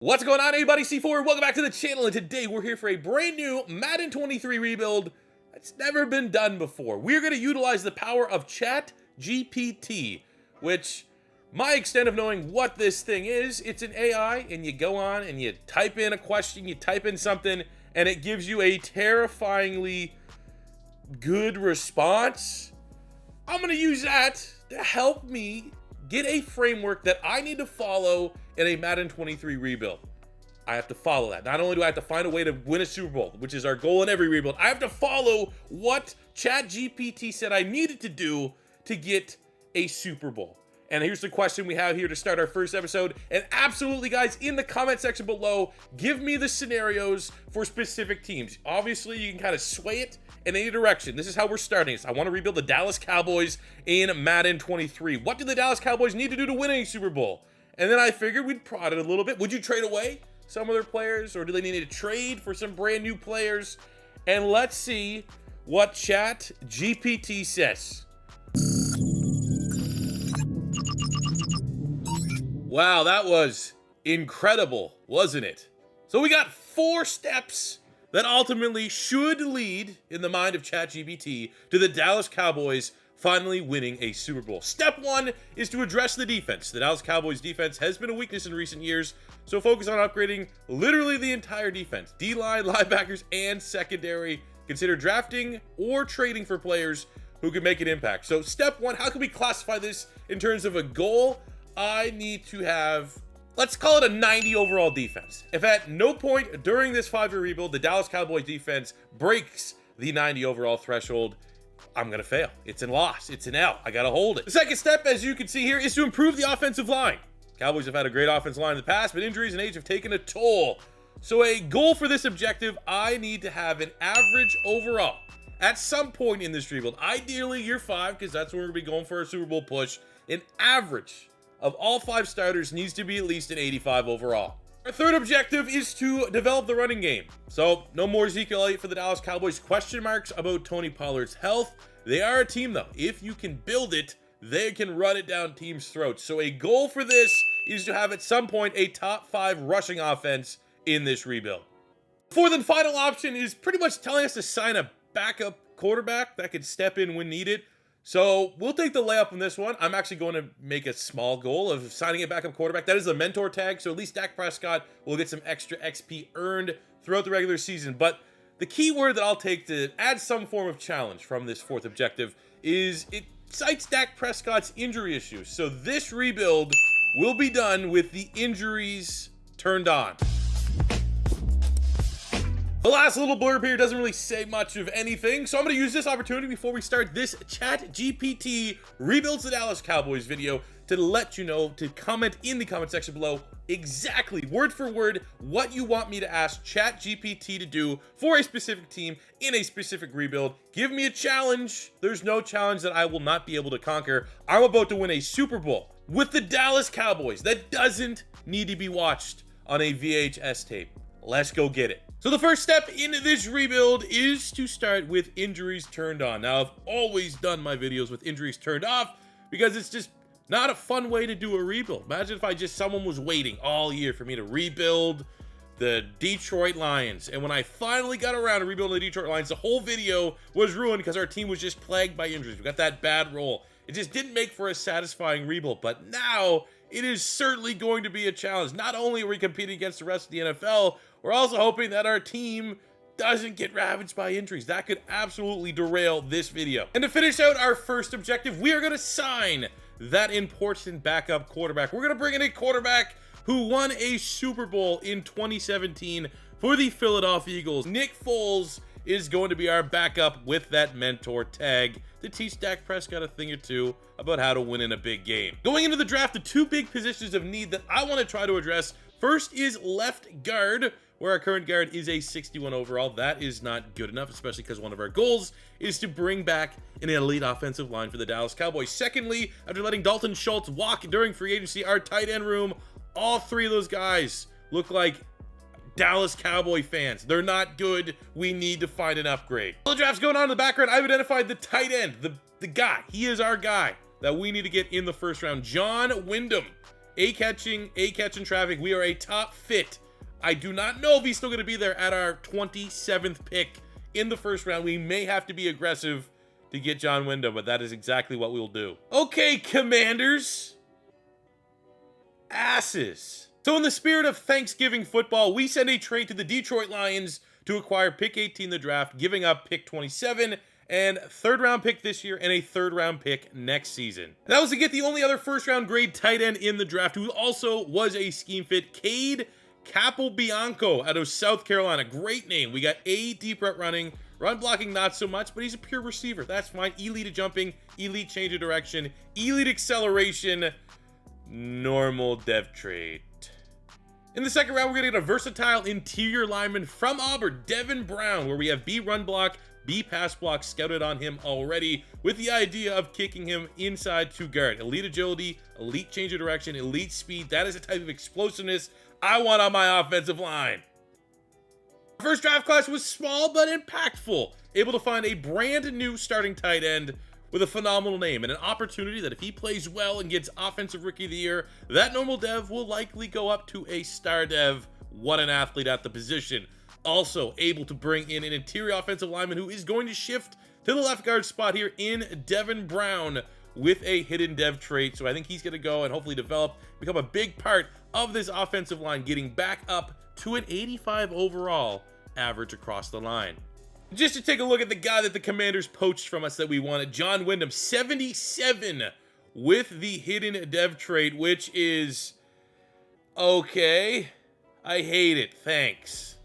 What's going on, everybody? C4, welcome back to the channel, and today we're here for a brand new Madden 23 rebuild that's never been done before. We're going to utilize the power of ChatGPT, which, my extent of knowing what this thing is, it's an AI, and you go on and you type in a question, you type in something, and it gives you a terrifyingly good response. I'm going to use that to help me get a framework that I need to follow in a Madden 23 rebuild. I have to follow that. Not only do I have to find a way to win a Super Bowl, which is our goal in every rebuild, I have to follow what ChatGPT said I needed to do to get a Super Bowl. And here's the question we have here to start our first episode. And absolutely, guys, in the comment section below, give me the scenarios for specific teams. Obviously, you can kind of sway it in any direction. This is how we're starting this. I want to rebuild the Dallas Cowboys in Madden 23. What do the Dallas Cowboys need to do to win a Super Bowl? And then I figured we'd prod it a little bit. Would you trade away some of their players, or do they need to trade for some brand new players? And let's see what ChatGPT says. Wow, that was incredible, wasn't it? So we got 4 steps that ultimately should lead, in the mind of ChatGPT, to the Dallas Cowboys finally winning a Super Bowl. Step 1 is to address the defense. The Dallas Cowboys defense has been a weakness in recent years, so focus on upgrading literally the entire defense. D-line, linebackers, and secondary. Consider drafting or trading for players who can make an impact. So step 1, how can we classify this in terms of a goal? I need to have, let's call it a 90 overall defense. If at no point during this 5-year rebuild, the Dallas Cowboys defense breaks the 90 overall threshold, I'm gonna fail. It's a loss, it's an L, I gotta hold it. The second step, as you can see here, is to improve the offensive line. Cowboys have had a great offensive line in the past, but injuries and age have taken a toll. So a goal for this objective, I need to have an average overall at some point in this rebuild, ideally year 5, because that's where we're gonna be going for a Super Bowl push. An average of all 5 starters needs to be at least an 85 overall. Our third objective is to develop the running game. So no more Ezekiel Elliott for the Dallas Cowboys. Question marks about Tony Pollard's health. They are a team though. If you can build it, they can run it down teams' throats. So a goal for this is to have at some point a top 5 rushing offense in this rebuild. Fourth and final option is pretty much telling us to sign a backup quarterback that could step in when needed. So we'll take the layup on this one. I'm actually going to make a small goal of signing a backup quarterback. That is a mentor tag, so at least Dak Prescott will get some extra XP earned throughout the regular season. But the key word that I'll take to add some form of challenge from this fourth objective is it cites Dak Prescott's injury issues. So this rebuild will be done with the injuries turned on. The last little blurb here doesn't really say much of anything, so I'm going to use this opportunity before we start this ChatGPT Rebuilds the Dallas Cowboys video to let you know, to comment in the comment section below exactly, word for word, what you want me to ask ChatGPT to do for a specific team in a specific rebuild. Give me a challenge. There's no challenge that I will not be able to conquer. I'm about to win a Super Bowl with the Dallas Cowboys that doesn't need to be watched on a VHS tape. Let's go get it. So the first step in this rebuild is to start with injuries turned on. Now, I've always done my videos with injuries turned off because it's just not a fun way to do a rebuild. Imagine if someone was waiting all year for me to rebuild the Detroit Lions. And when I finally got around to rebuilding the Detroit Lions, the whole video was ruined because our team was just plagued by injuries. We got that bad roll. It just didn't make for a satisfying rebuild. But now it is certainly going to be a challenge. Not only are we competing against the rest of the NFL, we're also hoping that our team doesn't get ravaged by injuries. That could absolutely derail this video. And to finish out our first objective, we are going to sign that important backup quarterback. We're going to bring in a quarterback who won a Super Bowl in 2017 for the Philadelphia Eagles. Nick Foles is going to be our backup with that mentor tag to teach Dak Prescott a thing or two about how to win in a big game. Going into the draft, the 2 big positions of need that I want to try to address, first is left guard, where our current guard is a 61 overall. That is not good enough, especially because one of our goals is to bring back an elite offensive line for the Dallas Cowboys. Secondly, after letting Dalton Schultz walk during free agency, our tight end room, all 3 of those guys look like Dallas Cowboy fans. They're not good. We need to find an upgrade. While the draft's going on in the background, I've identified the tight end, the guy. He is our guy that we need to get in the first round. John Wyndham A catching traffic. We are a top fit. I do not know if he's still going to be there at our 27th pick in the first round. We may have to be aggressive to get John Wyndham, but that is exactly what we'll do. Okay, Commanders. Asses. So in the spirit of Thanksgiving football, we send a trade to the Detroit Lions to acquire pick 18 in the draft, giving up pick 27 and third round pick this year and a third round pick next season. That was to get the only other first round grade tight end in the draft, who also was a scheme fit, Cade Capobianco out of South Carolina. Great name. We got a deep route running, run blocking not so much, but he's a pure receiver. That's fine. Elite at jumping, elite change of direction, elite acceleration, normal dev trait. In the second round, we're going to get a versatile interior lineman from Auburn, Devin Brown, where we have B run block, B pass block scouted on him already, with the idea of kicking him inside to guard. Elite agility, elite change of direction, elite speed. That is a type of explosiveness I want on my offensive line. Our first draft class was small but impactful, able to find a brand new starting tight end with a phenomenal name and an opportunity that if he plays well and gets offensive rookie of the year, that normal dev will likely go up to a star dev. What an athlete at the position. Also able to bring in an interior offensive lineman who is going to shift to the left guard spot here in Devin Brown with a hidden dev trait. So I think he's going to go and hopefully develop, become a big part of this offensive line, getting back up to an 85 overall average across the line. Just to take a look at the guy that the Commanders poached from us that we wanted, John Wyndham, 77 with the hidden dev trait, which is okay. I hate it. Thanks.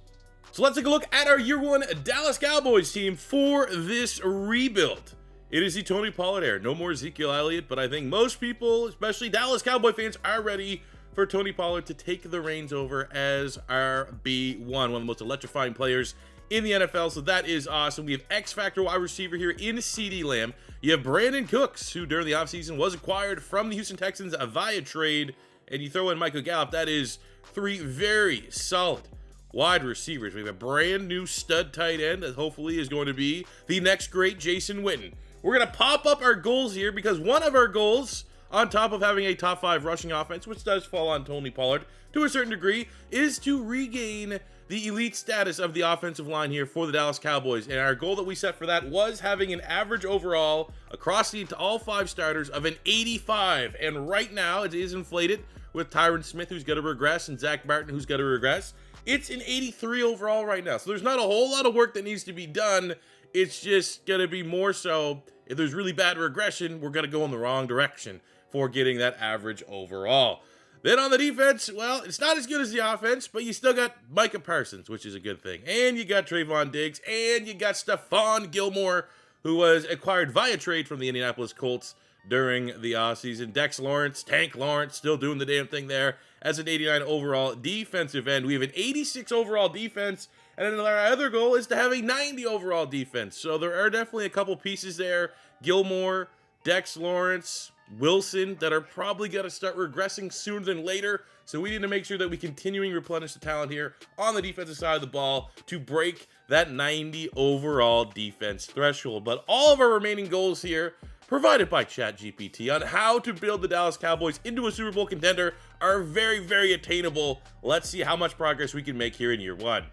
So let's take a look at our year one Dallas Cowboys team for this rebuild. It is the Tony Pollard era. No more Ezekiel Elliott, but I think most people, especially Dallas Cowboy fans, are ready for Tony Pollard to take the reins over as our B1, one of the most electrifying players in the NFL. So that is awesome. We have X Factor wide receiver here in CeeDee Lamb. You have Brandon Cooks, who during the offseason was acquired from the Houston Texans via trade. And you throw in Michael Gallup. That is three very solid wide receivers. We have a brand new stud tight end that hopefully is going to be the next great Jason Witten. We're going to pop up our goals here because one of our goals, on top of having a top 5 rushing offense, which does fall on Tony Pollard to a certain degree, is to regain the elite status of the offensive line here for the Dallas Cowboys. And our goal that we set for that was having an average overall across all 5 starters of an 85. And right now it is inflated with Tyron Smith, who's going to regress, and Zach Martin, who's going to regress. It's an 83 overall right now. So there's not a whole lot of work that needs to be done. It's just going to be more so if there's really bad regression, we're going to go in the wrong direction for getting that average overall. Then on the defense, well, it's not as good as the offense, but you still got Micah Parsons, which is a good thing. And you got Trayvon Diggs, and you got Stephon Gilmore, who was acquired via trade from the Indianapolis Colts during the offseason. Dex Lawrence, Tank Lawrence, still doing the damn thing there as an 89 overall defensive end. We have an 86 overall defense, and then our other goal is to have a 90 overall defense. So there are definitely a couple pieces there. Gilmore, Dex Lawrence, Wilson, that are probably going to start regressing sooner than later. So we need to make sure that we continuing replenish the talent here on the defensive side of the ball to break that 90 overall defense threshold. But all of our remaining goals here, provided by ChatGPT, on how to build the Dallas Cowboys into a Super Bowl contender are very, very attainable. Let's see how much progress we can make here in year one.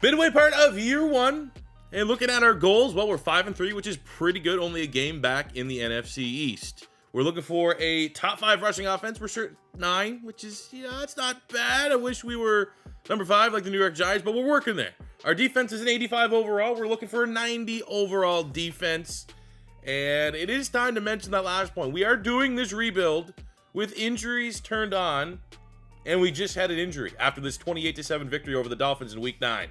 Midway part of year one, and looking at our goals, well, we're 5-3, which is pretty good, only a game back in the NFC East. We're looking for a top 5 rushing offense. We're sure 9, which is, it's not bad. I wish we were number 5 like the New York Giants, but we're working there. Our defense is an 85 overall. We're looking for a 90 overall defense. And it is time to mention that last point. We are doing this rebuild with injuries turned on, and we just had an injury after this 28-7 victory over the Dolphins in Week 9.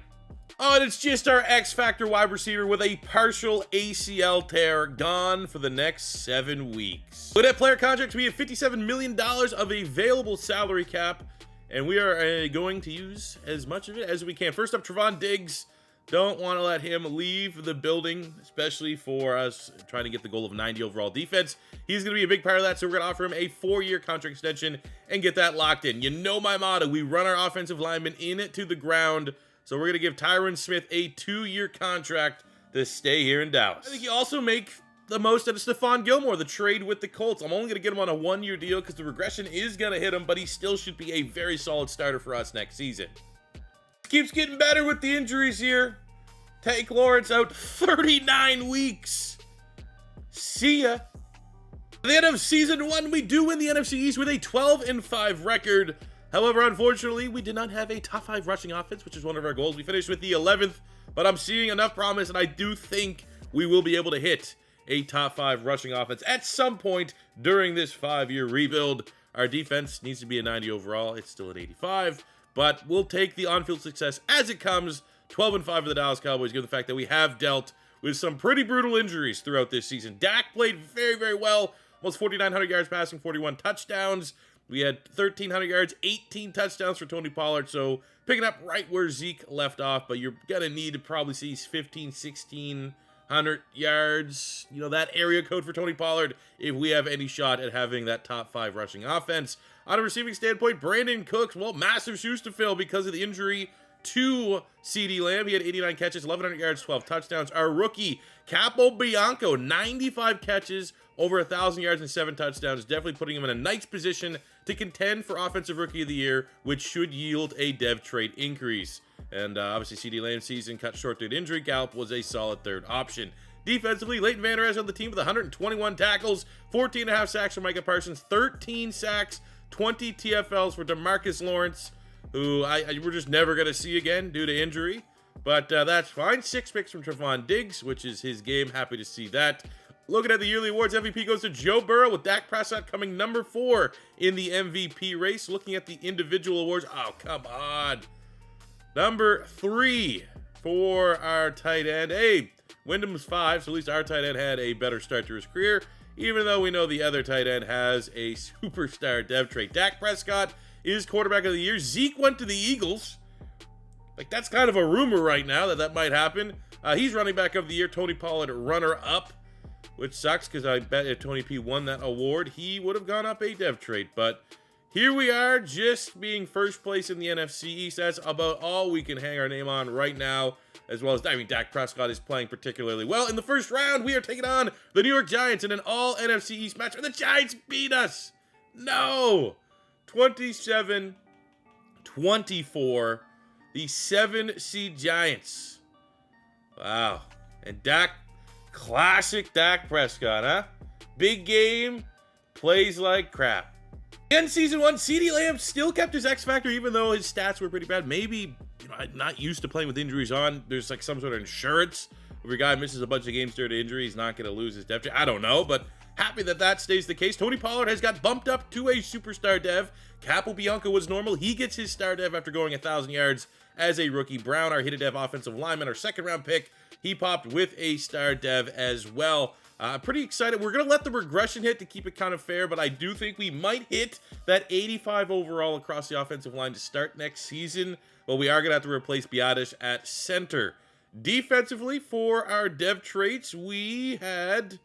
Oh, and it's just our X Factor wide receiver with a partial ACL tear, gone for the next 7 weeks. With that player contract, we have $57 million of available salary cap, and we are going to use as much of it as we can. First up, Trayvon Diggs. Don't want to let him leave the building, especially for us trying to get the goal of 90 overall defense. He's going to be a big part of that, so we're going to offer him a 4-year contract extension and get that locked in. You know my motto. We run our offensive linemen into the ground, so we're going to give Tyron Smith a 2-year contract to stay here in Dallas. I think you also make the most out of Stephon Gilmore, the trade with the Colts. I'm only going to get him on a 1-year deal because the regression is going to hit him, but he still should be a very solid starter for us next season. Keeps getting better with the injuries here. Tank Lawrence out 39 weeks. See ya. At the end of season 1, we do win the NFC East with a 12-5 record. However, unfortunately, we did not have a top 5 rushing offense, which is one of our goals. We finished with the 11th, but I'm seeing enough promise, and I do think we will be able to hit a top 5 rushing offense at some point during this 5-year rebuild. Our defense needs to be a 90 overall. It's still at 85, but we'll take the on-field success as it comes. 12-5 for the Dallas Cowboys, given the fact that we have dealt with some pretty brutal injuries throughout this season. Dak played very, very well. Almost 4,900 yards passing, 41 touchdowns. We had 1,300 yards, 18 touchdowns for Tony Pollard. So picking up right where Zeke left off, but you're going to need to probably see 15, 1,600 yards. You know, that area code for Tony Pollard if we have any shot at having that top 5 rushing offense. On a receiving standpoint, Brandon Cooks, well, massive shoes to fill because of the injury to CeeDee Lamb. He had 89 catches, 1,100 yards, 12 touchdowns. Our rookie, Capo Bianco, 95 catches, over 1,000 yards and 7 touchdowns. Definitely putting him in a nice position to contend for Offensive Rookie of the Year, which should yield a dev trait increase. And obviously, CeeDee Lamb's season cut short due to injury. Gallup was a solid third option. Defensively, Leighton Vander Esch on the team with 121 tackles, 14.5 sacks for Micah Parsons, 13 sacks, 20 TFLs for DeMarcus Lawrence, who we're just never going to see again due to injury. But that's fine. 6 picks from Trevon Diggs, which is his game. Happy to see that. Looking at the yearly awards, MVP goes to Joe Burrow, with Dak Prescott coming number 4 in the MVP race. Looking at the individual awards, oh, come on. Number 3 for our tight end. Hey, Wyndham's 5, so at least our tight end had a better start to his career, even though we know the other tight end has a superstar dev trait. Dak Prescott is quarterback of the year. Zeke went to the Eagles. Like, that's kind of a rumor right now that might happen. He's running back of the year. Tony Pollard, runner-up, which sucks because I bet if Tony P won that award, he would have gone up a dev trait. But here we are, just being first place in the NFC East. That's about all we can hang our name on right now, as well as, Dak Prescott is playing particularly well. In the first round, we are taking on the New York Giants in an all-NFC East match, and the Giants beat us. No! 27-24. The 7-seed Giants. Wow. And classic Dak Prescott, huh? Big game, plays like crap. In season 1, CeeDee Lamb still kept his X factor, even though his stats were pretty bad. Maybe, not used to playing with injuries on. There's like some sort of insurance. If your guy misses a bunch of games due to injury, he's not going to lose his depth. I don't know, but happy that stays the case. Tony Pollard has got bumped up to a superstar dev. Capo Bianco was normal. He gets his star dev after going 1,000 yards as a rookie. Brown, our hit dev offensive lineman, our second-round pick, he popped with a star dev as well. I'm pretty excited. We're going to let the regression hit to keep it kind of fair, but I do think we might hit that 85 overall across the offensive line to start next season. But we are going to have to replace Biadasz at center. Defensively, for our dev traits, we had,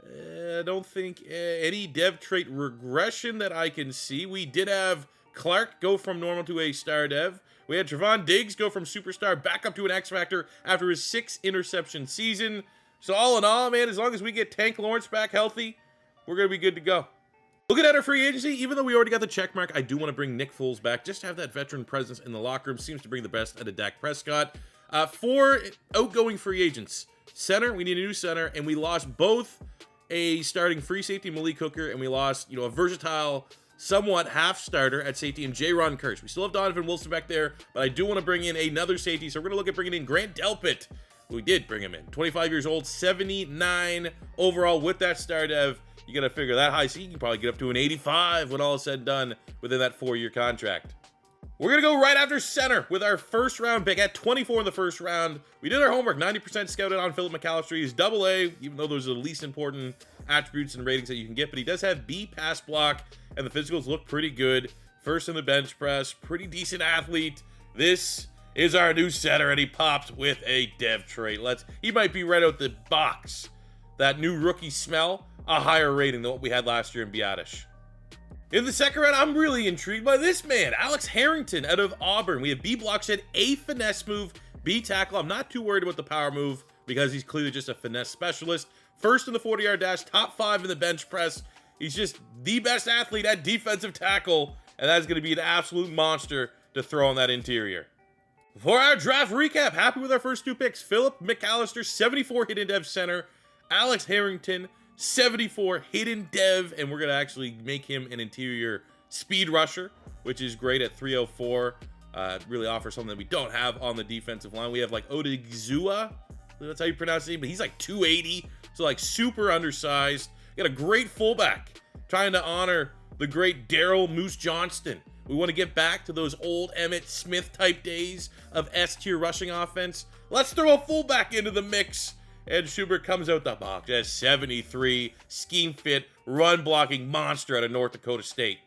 I don't think, any dev trait regression that I can see. We did have Clark go from normal to a star dev. We had Trevon Diggs go from superstar back up to an X factor after his 6-interception season. So all in all, man, as long as we get Tank Lawrence back healthy, we're going to be good to go. Looking at our free agency, even though we already got the check mark, I do want to bring Nick Foles back. Just to have that veteran presence in the locker room. Seems to bring the best out of Dak Prescott. For outgoing free agents, center, we need a new center, and we lost both a starting free safety, Malik Hooker, and we lost, a versatile, somewhat half starter at safety in J-Ron Kurtz. We still have Donovan Wilson back there, but I do want to bring in another safety, so we're going to look at bringing in Grant Delpit. We did bring him in. 25 years old, 79 overall with that star dev. You got to figure that high, so you can probably get up to an 85 when all is said and done within that 4-year contract. We're going to go right after center with our first round pick at 24 in the first round. We did our homework, 90% scouted on Philip McAllister. He's AA, even though those are the least important attributes and ratings that you can get, but he does have B pass block, and the physicals look pretty good. First in the bench press, pretty decent athlete. This is our new center, and he pops with a dev trait. He might be right out the box. That new rookie smell, a higher rating than what we had last year in Biadasz. In the second round, I'm really intrigued by this man, Alex Harrington out of Auburn. We have B block shed, A finesse move, B tackle. I'm not too worried about the power move because he's clearly just a finesse specialist. first in the 40-yard dash, top 5 in the bench press. He's just the best athlete at defensive tackle, and that's going to be an absolute monster to throw on that interior. For our draft recap, happy with our first 2 picks. Philip McAllister, 74 hidden dev center. Alex Harrington, 74 hidden dev, and we're going to actually make him an interior speed rusher, which is great at 304. Really offers something that we don't have on the defensive line. We have like Odigizua, that's how you pronounce his name, but he's like 280, so like super undersized. Got a great fullback, trying to honor the great Daryl Moose Johnston. We want to get back to those old Emmitt Smith type days of S-tier rushing offense. Let's throw a fullback into the mix. And Schubert comes out the box as 73, scheme fit, run blocking monster out of North Dakota State.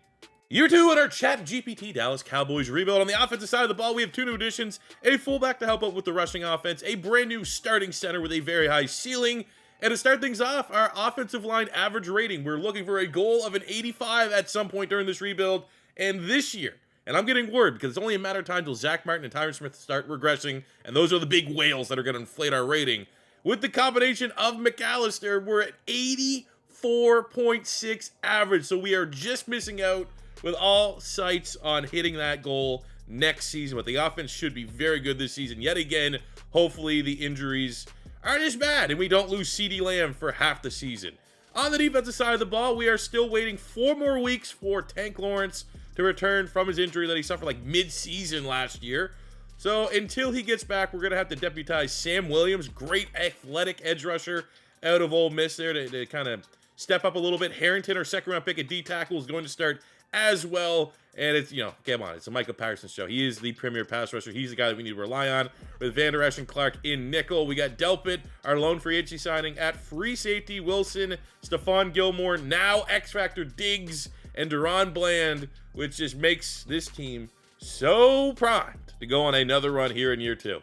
Year 2 in our ChatGPT Dallas Cowboys rebuild. On the offensive side of the ball, we have 2 new additions, a fullback to help out with the rushing offense, a brand new starting center with a very high ceiling, and to start things off, our offensive line average rating. We're looking for a goal of an 85 at some point during this rebuild, and this year, and I'm getting worried because it's only a matter of time until Zach Martin and Tyron Smith start regressing, and those are the big whales that are going to inflate our rating. With the combination of McAllister, we're at 84.6 average, so we are just missing out with all sights on hitting that goal next season. But the offense should be very good this season. Yet again, hopefully the injuries aren't as bad and we don't lose CeeDee Lamb for half the season. On the defensive side of the ball, we are still waiting 4 more weeks for Tank Lawrence to return from his injury that he suffered like mid-season last year. So until he gets back, we're going to have to deputize Sam Williams, great athletic edge rusher out of Ole Miss there to kind of step up a little bit. Harrington, our second-round pick at D-tackle, is going to start as well. And it's, come on, it's a Michael Patterson show. He is the premier pass rusher. He's the guy that we need to rely on. With Van Der Esch and Clark in nickel, we got Delpit, our lone free agency signing. At free safety, Wilson, Stephon Gilmore, now X-Factor Diggs, and Deron Bland, which just makes this team so primed to go on another run here in year 2.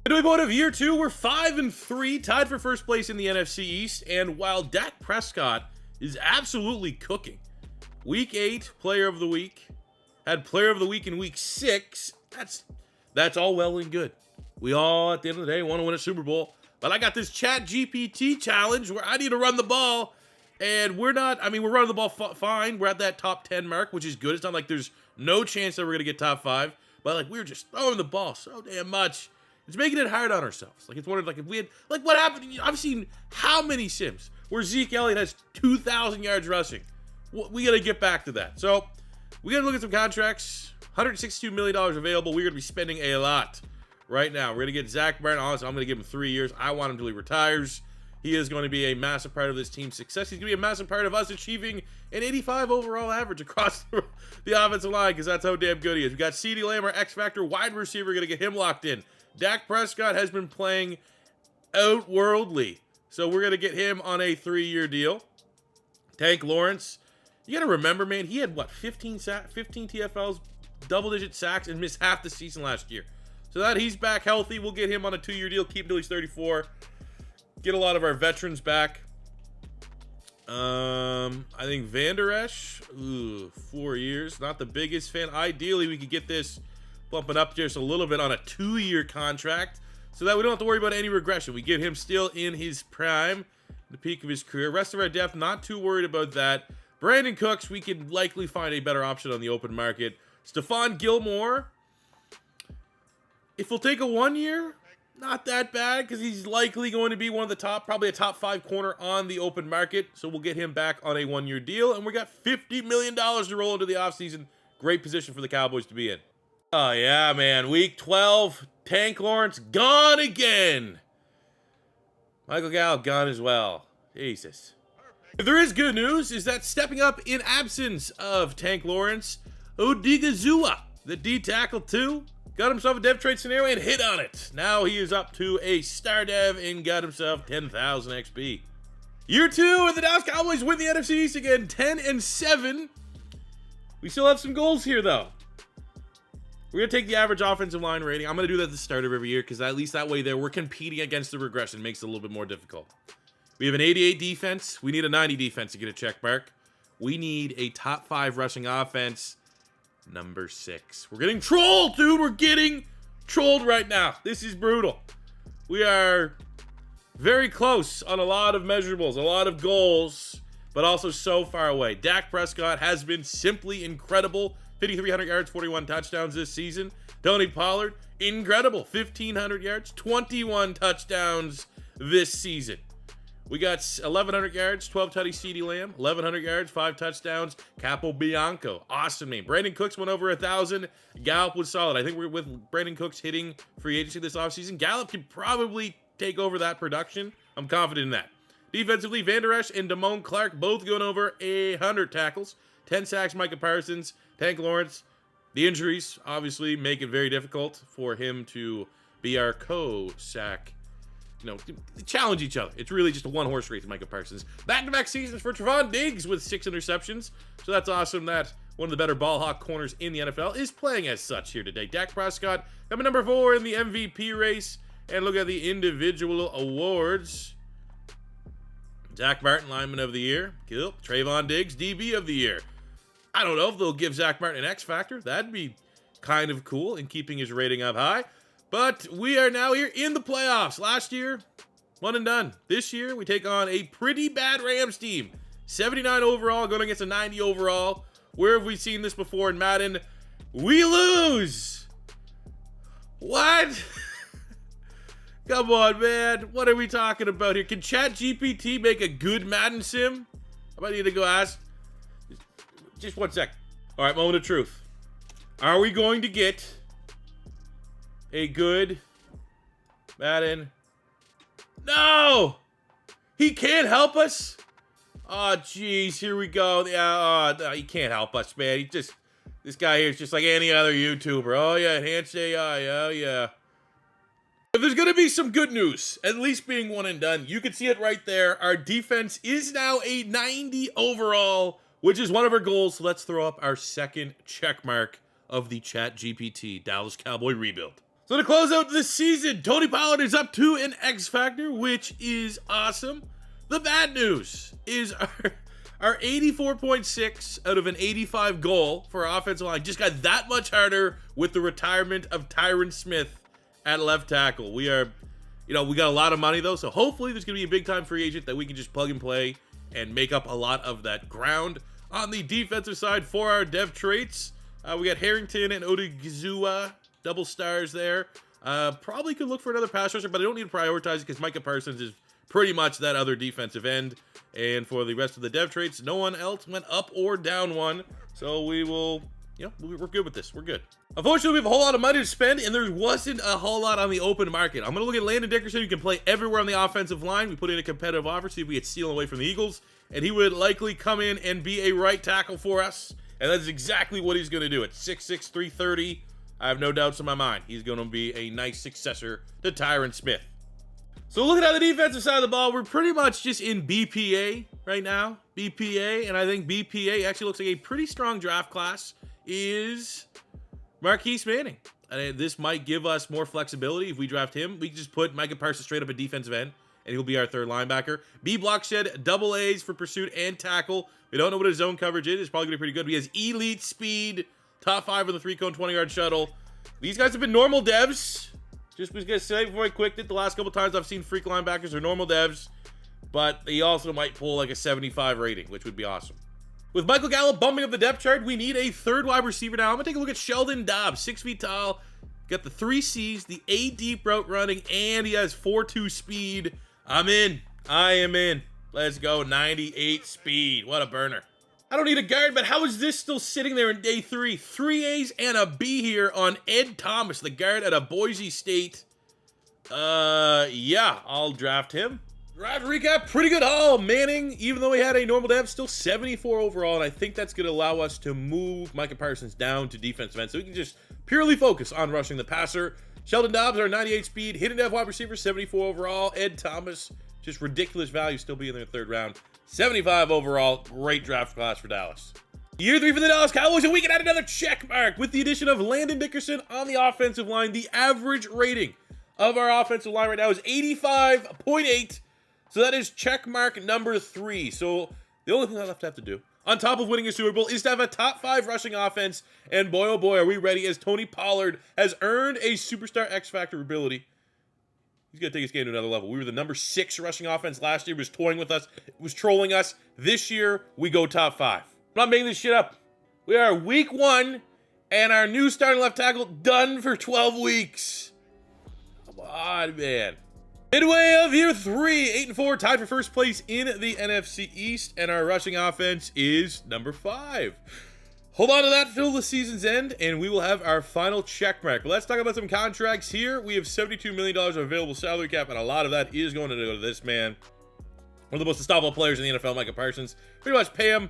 Midway point of year 2, we're 5-3, tied for first place in the NFC East. And while Dak Prescott is absolutely cooking, Week 8, Player of the Week, had Player of the Week in Week 6. That's all well and good. We all, at the end of the day, want to win a Super Bowl. But I got this ChatGPT challenge where I need to run the ball. And we're running the ball fine. We're at that top 10 mark, which is good. It's not like there's no chance that we're going to get top 5. But, like, we're just throwing the ball so damn much. It's making it hard on ourselves. Like, it's one of, like, if we had, like, what happened? I've seen how many sims where Zeke Elliott has 2,000 yards rushing. We got to get back to that. So we got to look at some contracts. $162 million available. We're going to be spending a lot right now. We're going to get Zach Martin. Honestly, I'm going to give him 3 years. I want him until he retires. He is going to be a massive part of this team's success. He's going to be a massive part of us achieving an 85 overall average across the offensive line because that's how damn good he is. We got CeeDee Lamb, our X-Factor wide receiver. We're going to get him locked in. Dak Prescott has been playing outworldly. So we're going to get him on a 3-year deal. Tank Lawrence. You got to remember, man, he had, 15 TFLs, double-digit sacks, and missed half the season last year. So that he's back healthy, we'll get him on a 2-year deal, keep him until he's 34. Get a lot of our veterans back. I think Van Der Esch, 4 years. Not the biggest fan. Ideally, we could get this bumping up just a little bit on a 2-year contract so that we don't have to worry about any regression. We get him still in his prime, the peak of his career. Rest of our depth, not too worried about that. Brandon Cooks, we could likely find a better option on the open market. Stephon Gilmore, if we'll take a 1 year, not that bad because he's likely going to be one of the top, probably a top 5 corner on the open market. So we'll get him back on a 1-year deal. And we got $50 million to roll into the offseason. Great position for the Cowboys to be in. Oh, yeah, man. Week 12, Tank Lawrence gone again. Michael Gallup gone as well. Jesus. If there is good news, is that stepping up in absence of Tank Lawrence, Odigizua, the D-tackle 2, got himself a dev trade scenario and hit on it. Now he is up to a star dev and got himself 10,000 XP. Year 2, and the Dallas Cowboys win the NFC East again, 10-7. We still have some goals here, though. We're going to take the average offensive line rating. I'm going to do that at the start of every year because at least that way there we're competing against the regression. Makes it a little bit more difficult. We have an 88 defense. We need a 90 defense to get a check mark. We need a top 5 rushing offense. Number 6. We're getting trolled, dude. We're getting trolled right now. This is brutal. We are very close on a lot of measurables, a lot of goals, but also so far away. Dak Prescott has been simply incredible. 5,300 yards, 41 touchdowns this season. Tony Pollard, incredible. 1,500 yards, 21 touchdowns this season. We got 1,100 yards, 12 tutty CeeDee Lamb, 1,100 yards, 5 touchdowns. Capo Bianco, awesome name. Brandon Cooks went over 1,000. Gallup was solid. I think we're with Brandon Cooks hitting free agency this offseason. Gallup can probably take over that production. I'm confident in that. Defensively, Van Der Esch and Damone Clark both going over 100 tackles. 10 sacks, Micah Parsons, Tank Lawrence. The injuries obviously make it very difficult for him to be our co-sack. Challenge each other. It's really just a one-horse race, Micah Parsons. Back-to-back seasons for Trevon Diggs with 6 interceptions. So that's awesome that one of the better ball hawk corners in the NFL is playing as such here today. Dak Prescott coming number 4 in the MVP race. And look at the individual awards. Zach Martin, Lineman of the Year. Cool. Trevon Diggs, DB of the Year. I don't know if they'll give Zach Martin an X Factor. That'd be kind of cool in keeping his rating up high. But we are now here in the playoffs. Last year, one and done. This year, we take on a pretty bad Rams team. 79 overall, going against a 90 overall. Where have we seen this before in Madden? We lose! What? Come on, man. What are we talking about here? Can ChatGPT make a good Madden sim? I might need to go ask. Just 1 sec. All right, moment of truth. Are we going to get a good Madden? No! He can't help us? Oh, jeez. Here we go. Yeah, no, he can't help us, man. This guy here is just like any other YouTuber. Oh, yeah, enhanced AI. Oh, yeah. If there's going to be some good news, at least being one and done, you can see it right there. Our defense is now a 90 overall, which is one of our goals. So let's throw up our second check mark of the ChatGPT Dallas Cowboy rebuild. So to close out this season, Tony Pollard is up to an X Factor, which is awesome. The bad news is our 84.6 out of an 85 goal for our offensive line just got that much harder with the retirement of Tyron Smith at left tackle. We got a lot of money though, so hopefully there's going to be a big-time free agent that we can just plug and play and make up a lot of that ground. On the defensive side for our dev traits, we got Harrington and Odigizua, double stars there. Probably could look for another pass rusher, but I don't need to prioritize it because Micah Parsons is pretty much that other defensive end. And for the rest of the dev traits, no one else went up or down one, so we will... we're good with this. We're good. Unfortunately, we have a whole lot of money to spend, and there wasn't a whole lot on the open market. I'm going to look at Landon Dickerson, who can play everywhere on the offensive line. We put in a competitive offer, see if we get stealing away from the Eagles, and he would likely come in and be a right tackle for us, and that's exactly what he's going to do. At 6'6", 330, I have no doubts in my mind. He's going to be a nice successor to Tyron Smith. So looking at the defensive side of the ball, we're pretty much just in BPA right now. BPA, and I think BPA actually looks like a pretty strong draft class. Is Marquise Manning. And this might give us more flexibility if we draft him. We can just put Micah Parsons straight up at defensive end, and he'll be our third linebacker. B block shed, double A's for pursuit and tackle. We don't know what his zone coverage is. It's probably going to be pretty good. He has elite speed, top 5 on the 3-cone 20-yard shuttle. These guys have been normal devs. Just was going to say before I quicked it, the last couple times I've seen freak linebackers are normal devs, but they also might pull like a 75 rating, which would be awesome. With Michael Gallup bumping up the depth chart, we need a third wide receiver now. I'm going to take a look at Sheldon Dobbs, 6 feet tall, got the 3 C's, the A deep route running, and he has 4.2 speed. I'm in. I am in. Let's go. 98 speed. What a burner. I don't need a guard, but how is this still sitting there in day 3? 3 A's and a B here on Ed Thomas, the guard out of Boise State. Yeah, I'll draft him. Draft recap, pretty good haul. Manning, even though he had a normal dev, still 74 overall, and I think that's going to allow us to move Micah Parsons down to defensive end, so we can just purely focus on rushing the passer. Sheldon Dobbs, our 98 speed, hidden dev wide receiver, 74 overall. Ed Thomas, just ridiculous value, still being in the 3rd round. 75 overall, great draft class for Dallas. Year 3 for the Dallas Cowboys, and we can add another check mark with the addition of Landon Dickerson on the offensive line. The average rating of our offensive line right now is 85.8. So that is check mark number 3. So the only thing I have to do, on top of winning a Super Bowl, is to have a top 5 rushing offense. And boy, oh boy, are we ready, as Tony Pollard has earned a superstar X Factor ability. He's going to take his game to another level. We were the number 6 rushing offense last year. It was toying with us. It was trolling us. This year, we go top 5. I'm not making this shit up. We are week 1, and our new starting left tackle done for 12 weeks. Come on, man. Midway of year 3, 8-4, tied for first place in the NFC East, and our rushing offense is number 5. Hold on to that till the season's end, and we will have our final check mark. Let's talk about some contracts here. We have $72 million of available salary cap, and a lot of that is going to go to this man. One of the most unstoppable players in the NFL, Micah Parsons. Pretty much pay him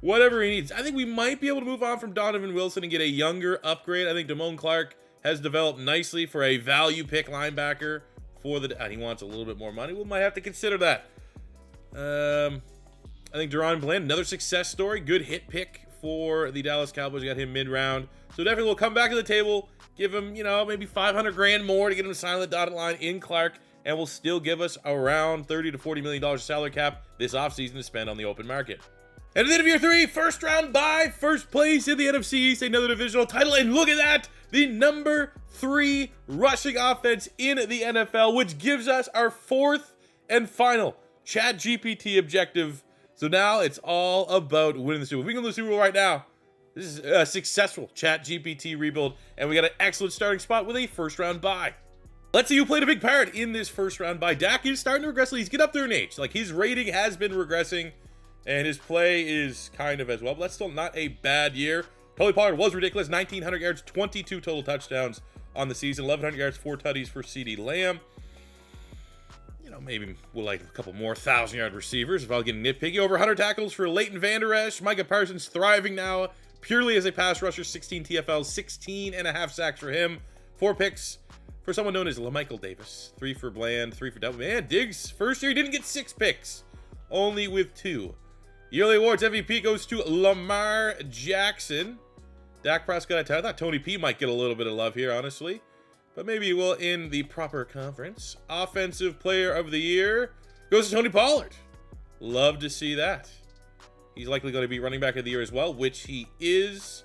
whatever he needs. I think we might be able to move on from Donovan Wilson and get a younger upgrade. I think Damone Clark has developed nicely for a value pick linebacker for the... And he wants a little bit more money. We might have to consider that. I think Deron Bland, another success story. Good hit pick for the Dallas Cowboys. We got him mid-round. So definitely we'll come back to the table, give him, you know, maybe 500 grand more to get him to sign the dotted line in Clark, and will still give us around $30 to $40 million salary cap this offseason to spend on the open market. And at the end of year 3, first round bye, first place in the NFC East, another divisional title, and look at that, the number 3 rushing offense in the NFL, which gives us our 4th and final ChatGPT objective. So now it's all about winning the Super Bowl. If we can win the Super Bowl right now, this is a successful ChatGPT rebuild, and we got an excellent starting spot with a first-round bye. Let's see who played a big part in this first-round bye. Dak is starting to regress. He's getting up there in age. Like, his rating has been regressing, and his play is kind of as well, but that's still not a bad year. Tony Pollard was ridiculous. 1,900 yards, 22 total touchdowns on the season. 1,100 yards, 4 tutties for CeeDee Lamb. You know, maybe we'll like a couple more 1,000-yard receivers if I'll get nitpicky. Over 100 tackles for Leighton Vander Esch. Micah Parsons thriving now purely as a pass rusher. 16 TFLs, 16.5 sacks for him. 4 picks for someone known as LaMichael Davis. 3 for Bland, 3 for Double. Man, Diggs, first year, he didn't get 6 picks. Only with 2. Yearly awards MVP goes to Lamar Jackson. Dak Prescott, I thought Tony P might get a little bit of love here, honestly. But maybe we'll in the proper conference. Offensive Player of the Year goes to Tony Pollard. Love to see that. He's likely going to be running back of the year as well, which he is.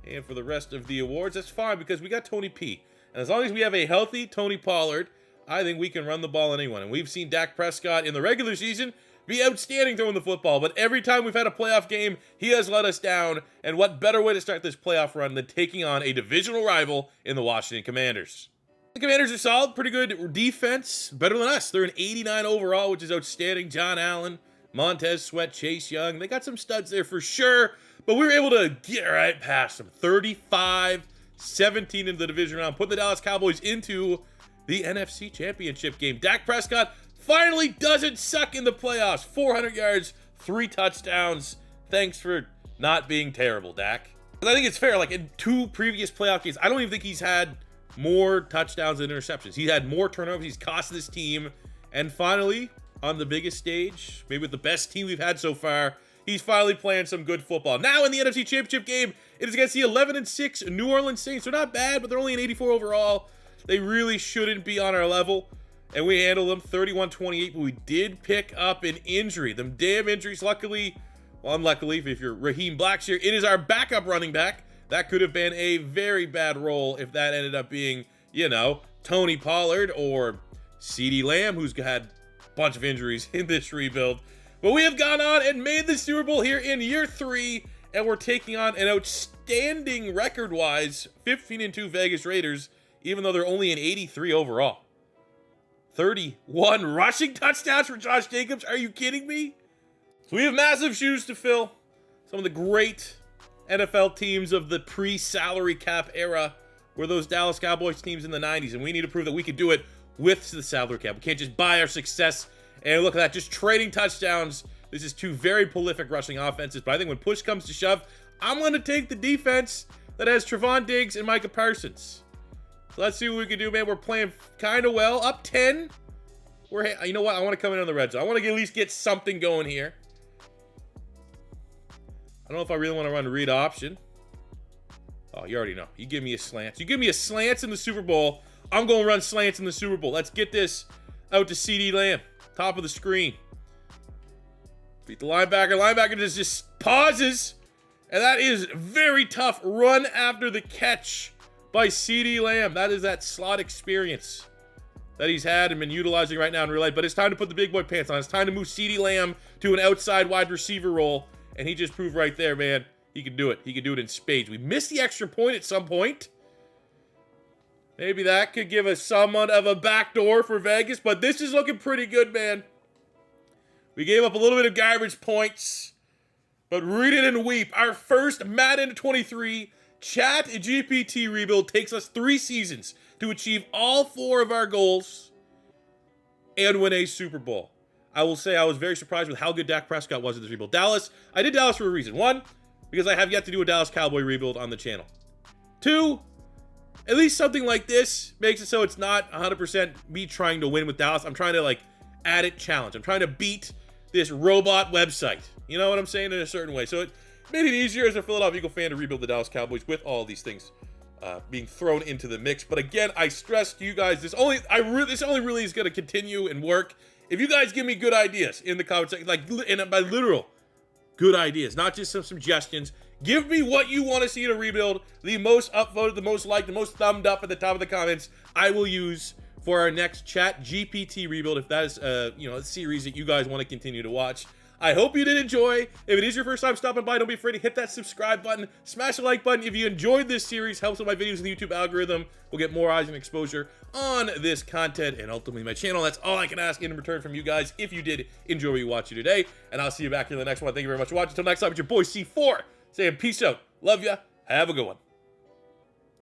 And for the rest of the awards, that's fine because we got Tony P. And as long as we have a healthy Tony Pollard, I think we can run the ball on anyone. And we've seen Dak Prescott in the regular season be outstanding throwing the football. But every time we've had a playoff game, he has let us down. And what better way to start this playoff run than taking on a divisional rival in the Washington Commanders? The Commanders are solid, pretty good defense, better than us. They're an 89 overall, which is outstanding. John Allen, Montez Sweat, Chase Young, they got some studs there for sure, but we were able to get right past them. 35-17 in the division round, put the Dallas Cowboys into the NFC Championship game. Dak Prescott finally doesn't suck in the playoffs. 400 yards, 3 touchdowns. Thanks for not being terrible, Dak. I think it's fair, like in 2 previous playoff games, I don't even think he's had more touchdowns than interceptions. He had more turnovers. He's cost this team. And finally, on the biggest stage, maybe with the best team we've had so far, he's finally playing some good football. Now in the NFC Championship game, it is against the 11-6 New Orleans Saints. They're not bad, but they're only an 84 overall. They really shouldn't be on our level. And we handled them 31-28, but we did pick up an injury. Them damn injuries, luckily, well, unluckily, if you're Raheem Blackshear, it is our backup running back. That could have been a very bad role if that ended up being, you know, Tony Pollard or CeeDee Lamb, who's had a bunch of injuries in this rebuild. But we have gone on and made the Super Bowl here in year 3, and we're taking on an outstanding record-wise 15-2 Vegas Raiders, even though they're only an 83 overall. 31 rushing touchdowns for Josh Jacobs. Are you kidding me? So we have massive shoes to fill. Some of the great NFL teams of the pre-salary cap era were those Dallas Cowboys teams in the 90s, and we need to prove that we can do it with the salary cap. We can't just buy our success, and look at that, just trading touchdowns. This is 2 very prolific rushing offenses, but I think when push comes to shove, I'm going to take the defense that has Trevon Diggs and Micah Parsons. So let's see what we can do, man. We're playing kind of well, up 10. You know what? I want to come in on the red zone. I want to at least get something going here. I don't know if I really want to run read option. Oh, you already know. You give me a slant. You give me a slants in the Super Bowl, I'm going to run slants in the Super Bowl. Let's get this out to CeeDee Lamb. Top of the screen. Beat the linebacker. Linebacker just pauses. And that is very tough. Run after the catch by CeeDee Lamb. That is that slot experience. that he's had and been utilizing right now in real life, but it's time to put the big boy pants on. It's time to move CeeDee Lamb to an outside wide receiver role, and he just proved right there, man, he can do it. He can do it in spades. We missed the extra point at some point. Maybe that could give us somewhat of a backdoor for Vegas, but this is looking pretty good, man. We gave up a little bit of garbage points, but read it and weep. Our first Madden 23 ChatGPT rebuild takes us 3 seasons to achieve all 4 of our goals and win a Super Bowl. I will say I was very surprised with how good Dak Prescott was in this rebuild. Dallas, I did Dallas for a reason. 1, because I have yet to do a Dallas Cowboy rebuild on the channel. 2, at least something like this makes it so it's not 100% me trying to win with Dallas. I'm trying to, like, add it challenge. I'm trying to beat this robot website. You know what I'm saying? In a certain way. So it made it easier as a Philadelphia Eagle fan to rebuild the Dallas Cowboys with all these things being thrown into the mix. But again, I stress to you guys, this only really is going to continue and work if you guys give me good ideas in the comment section, like, and by literal good ideas, not just some suggestions. Give me what you want to see in a rebuild. The most upvoted, the most liked, the most thumbed up at the top of the comments, I will use for our next ChatGPT rebuild, if that is a series that you guys want to continue to watch. I hope you did enjoy. If it is your first time stopping by, don't be afraid to hit that subscribe button. Smash the like button if you enjoyed this series. Helps with my videos in the YouTube algorithm. We'll get more eyes and exposure on this content and ultimately my channel. That's all I can ask in return from you guys if you did enjoy what you watched today. And I'll see you back here in the next one. Thank you very much for watching. Until next time, it's your boy C4 saying peace out. Love ya. Have a good one.